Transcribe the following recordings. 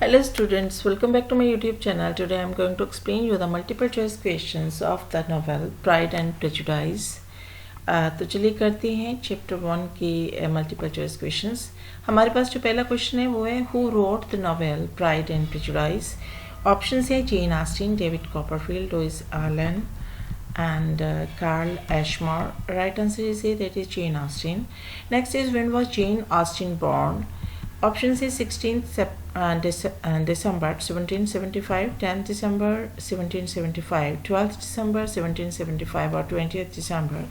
Hello students, welcome back to my YouTube channel. Today I am going to explain you the multiple choice questions of the novel Pride and Prejudice. तो चलिए करते हैं chapter 1 की multiple choice questions. हमारे पास जो पहला question है वो है who wrote the novel Pride and Prejudice. Options है Jane Austen, David Copperfield, Louis Alan and Carl Ashmore. Right answer is A, that is Jane Austen. Next is when was Jane Austen born? Options is 16th December 1775, 10th December 1775, 12th December 1775 or 20th December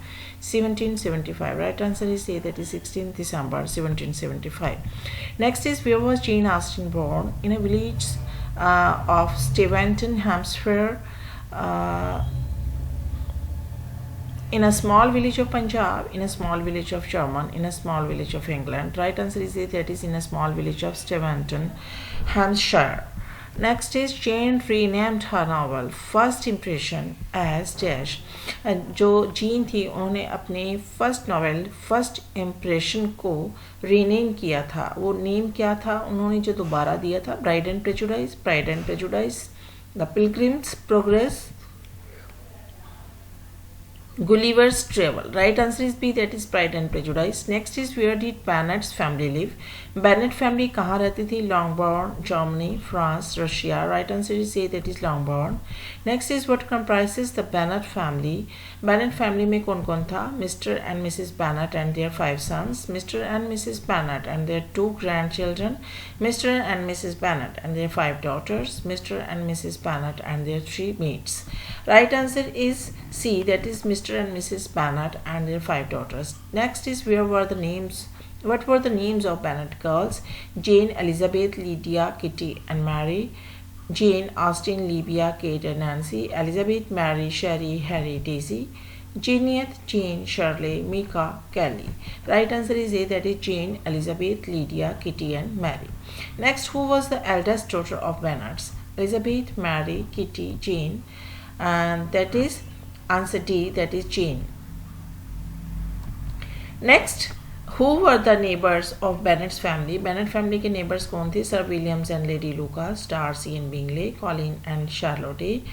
1775. Right answer is A, that is 16th December 1775. Next is where was Jane Austen born? In a village of Steventon, Hampshire, in a small village of Punjab, in a small village of German, in a small village of England. Right answer is A, that is in a small village of Steventon, Hampshire. Next is Jane renamed her novel First Impression as dash. जो gene थी उन्होंने अपने first novel first impression को rename किया था. वो name क्या था उन्होंने जो दोबारा दिया था? Pride and prejudice, pride and prejudice, the pilgrims progress, Gulliver's Travel. Right answer is B, that is Pride and Prejudice. Next is where did Bennet's family live? Bennett family कहाँ रहती थी? Longbourn, Germany, France, Russia. Right answer is A, that is Longbourn. Next is what comprises the Bennett family? Bennett family में कौन कौन था? Mr. and Mrs. Bennet and their 5 sons, Mr. and Mrs. Bennet and their 2 grandchildren, Mr. and Mrs. Bennet and their 5 daughters, Mr. and Mrs. Bennet and their 3 maids. Right answer is C, that is Mr. and Mrs. Bennet and their 5 daughters. Next is where were the names? What were the names of Bennet girls? Jane, Elizabeth, Lydia, Kitty and Mary. Jane, Austen, Libya, Kate and Nancy. Elizabeth, Mary, Sherry, Harry, Daisy. Jeanette, Jane, Shirley, Mika, Kelly. Right answer is A, that is Jane, Elizabeth, Lydia, Kitty and Mary. Next, who was the eldest daughter of Bennets? Elizabeth, Mary, Kitty, Jane, and that is answer D, that is Jane. Next, who were the neighbors of Bennet's family? Bennet family के neighbors कौन थे? Sir Williams and Lady Lucas, Darcy and Bingley, Colin and Charlotte,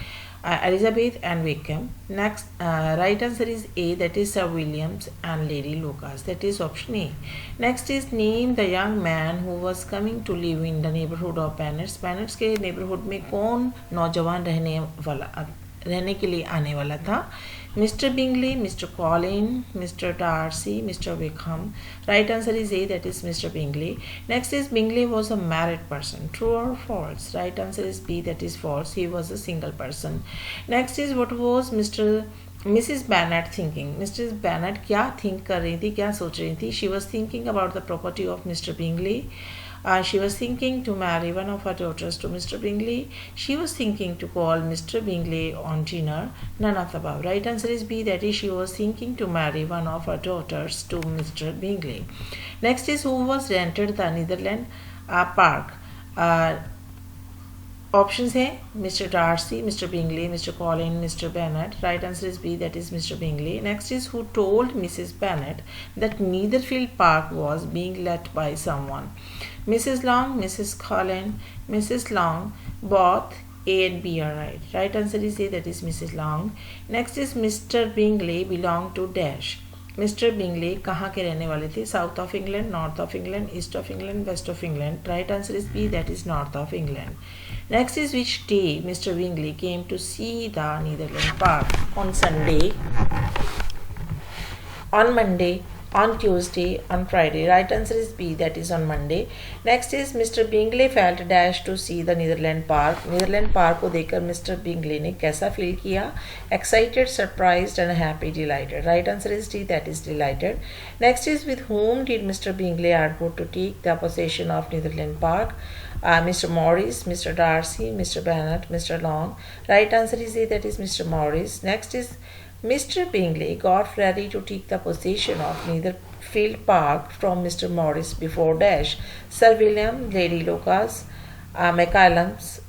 Elizabeth and Wickham. Next, right answer is A, that is Sir Williams and Lady Lucas. That is option A. Next is name the young man who was coming to live in the neighborhood of Bennet's. Bennet's के neighborhood में कौन नौजवान रहने के लिए आने वाला था? Mr Bingley, Mr Collin, Mr Darcy, Mr Wickham. Right answer is A, that is Mr Bingley. Next is Bingley was a married person. True और false? Right answer is B, that is false. He was a single person. Next is what was Mrs Bennet thinking. Mr Bennet क्या think कर रही थी, क्या सोच रही थी? She was thinking about the property of Mr Bingley. She was thinking to marry one of her daughters to Mr. Bingley. She was thinking to call Mr. Bingley on dinner. None of the above. Right answer is B, that is she was thinking to marry one of her daughters to Mr. Bingley. Next is who was rented the Netherland Park. Options है Mr. Darcy, Mr. Bingley, Mr. Colin, Mr. Bennet. Right answer is B, that is Mr. Bingley. Next is who told Mrs. Bennet that Netherfield Park was being let by someone? Mrs. Long, Mrs. Colin, Mrs. Long. Both A and B are right. Right answer is A, that is Mrs. Long. Next is Mr. Bingley belonged to dash. Mr. Bingley कहाँ के रहने वाले थे? South of England, North of England, East of England, West of England. Right answer is B, that is North of England. Next is which day Mr. Bingley came to see the Netherland Park? On Sunday, on Monday, on Tuesday, on Friday. Right answer is B, that is on Monday. Next is Mr. Bingley felt dash to see the Netherland Park. Netherland Park को देखकर Mr. Bingley ने कैसा feel किया? Excited, surprised and happy, delighted. Right answer is D, that is delighted. Next is with whom did Mr. Bingley argue to take the possession of Netherland Park? Mr. Morris, Mr. Darcy, Mr. Bennet, Mr. Long. Right answer is A, that is Mr. Morris. Next is Mr. Bingley got ready to take the possession of Netherfield Park from Mr. Morris before dash. Sir William, Lady Lucas, McCallum's,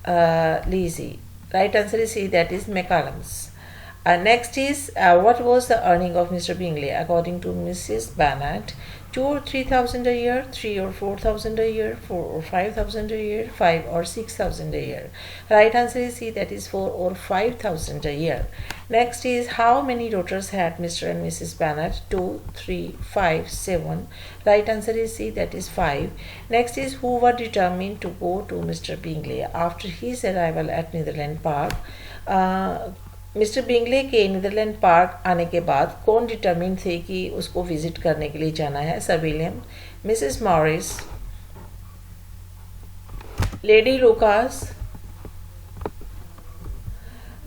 Lizzie. Right answer is C, that is McCallum's. Next is what was the earning of Mr. Bingley? According to Mrs. Bennet, 2 or 3,000 a year, 3 or 4,000 a year, 4 or 5,000 a year, 5 or 6,000 a year. Right answer is C, that is 4 or 5,000 a year. Next is how many daughters had Mr. and Mrs. Bennet? 2, 3, 5, 7. Right answer is C, that is 5. Next is who were determined to go to Mr. Bingley after his arrival at Netherland Park. Mister Bingley के Netherlands park आने के बाद कौन determine थे कि उसको visit करने के लिए जाना है? Sir William, Mrs Morris, lady Lucas,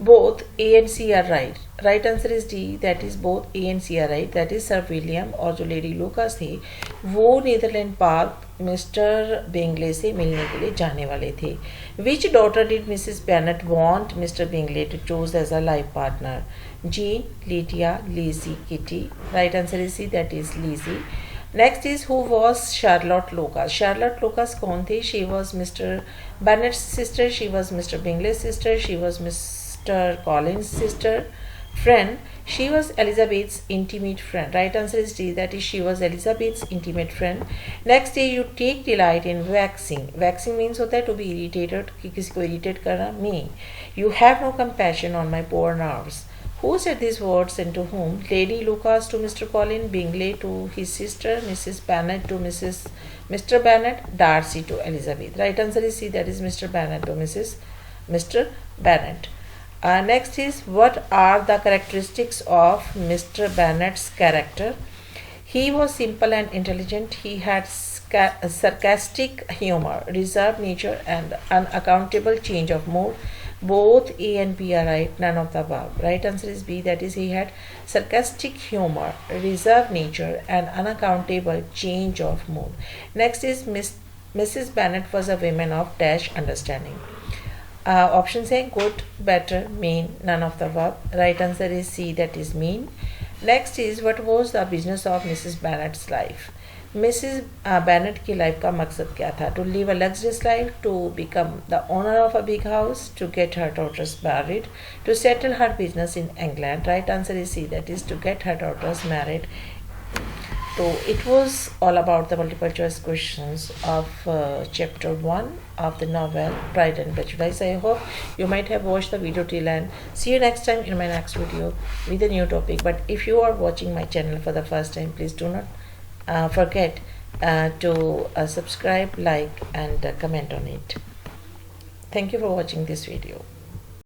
both A and C are right. Right answer is D, that is both A and C are right. That is sir William और जो लेडी लूकास थे वो Netherlands park mister Bingley से मिलने के लिए जाने वाले थे. Which daughter did Mrs. Bennet want Mr. Bingley to choose as a life partner? Jean, Lydia, Lizzie, Kitty. Right answer is C, that is Lizzie. Next is who was Charlotte Lucas? Charlotte Lucas कौन थी? She was Mr. Bennet's sister. She was Mr. Bingley's sister. She was Mr. Collins' sister. Friend. She was Elizabeth's intimate friend. Right answer is D, that is she was Elizabeth's intimate friend. Next is you take delight in waxing. Waxing means होता है to be irritated, कि किसी को irritate करना. Me. You have no compassion on my poor nerves. Who said these words and to whom? Lady Lucas to Mr. Colin, Bingley to his sister, Mrs. Bennet to Mr. Bennet, Darcy to Elizabeth. Right answer is C, that is Mr. Bennet to Mr. Bennet. Next is what are the characteristics of Mr. Bennet's character? He was simple and intelligent. He had sarcastic humor, reserved nature, and unaccountable change of mood. Both A and B are right, none of the above. Right answer is B, that is he had sarcastic humor, reserved nature, and unaccountable change of mood. Next is Mrs. Bennet was a woman of dash understanding. Options है good, better, mean, none of the above. Right answer is C, that is mean. Next is what was the business of Mrs. Bennet's life? Mrs. Bennet की life का मकसद क्या था? To live a luxurious life, to become the owner of a big house, to get her daughters married, to settle her business in England. Right answer is C, that is to get her daughters married. So it was all about the multiple choice questions of chapter 1 of the novel Pride and Prejudice. I hope you might have watched the video till end. See you next time in my next video with a new topic. But if you are watching my channel for the first time, please do not forget to subscribe, like and comment on it. Thank you for watching this video.